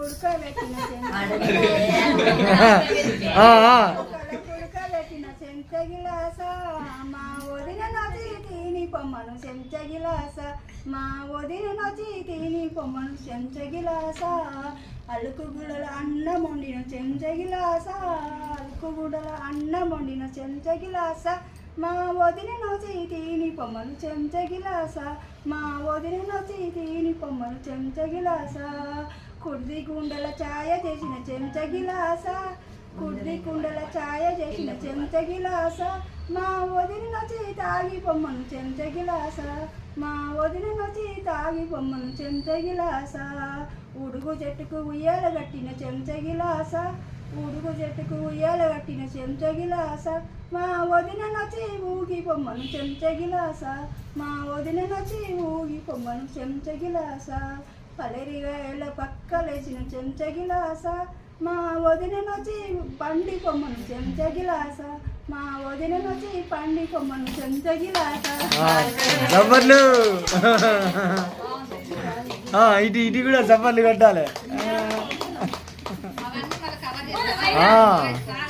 కుడుకబెట్టిన చెంచ గిలాస మా వదిన నచి తిని పొమ్మను చెంచ గిలాస మా వదిన నచి తిని పొమ్మను చెంచ గిలాస అలుకు గుడల అన్నం వండిన చెంచ గిలాస అలుకు గుడల అన్నం వండిన చెంచ గిలాస మా వదిన నచి తిని పొమ్మను చెంచ గిలాస మా వదిన నచి తిని పొమ్మను చెంచ గిలాస కుర్ది గుండెల ఛాయ చేసిన చెంచ గిలాస కుర్ది కుండల ఛాయ చేసిన చెంచ గిలాస మా వదిన నచి తాగి పొమ్మను చెంచ గిలాస మా వదిన నచి తాగి పొమ్మను చెంచ గిలాస ఉడుగు చెట్టుకు ఉయ్యాల కట్టిన చెంచ గిలాస ఉడుగు చెట్టుకు ఉయ్యాల కట్టిన చెంచ గిలాస మా వదిన నచి ఊగి పొమ్మను చెంచ గిలాస మా వదిన నచి ఊగి పొమ్మను చెంచ గిలాస పలరిగాయల పక్కలేసిన చెంచ గిలాస మా వదిన నచి పండి కొమ్మను చెంచ గిలాస మా వదిన నచి పండి కొమ్మను చెంచ గిలాస ఇటు కూడా చప్పట్లు కొట్టాలి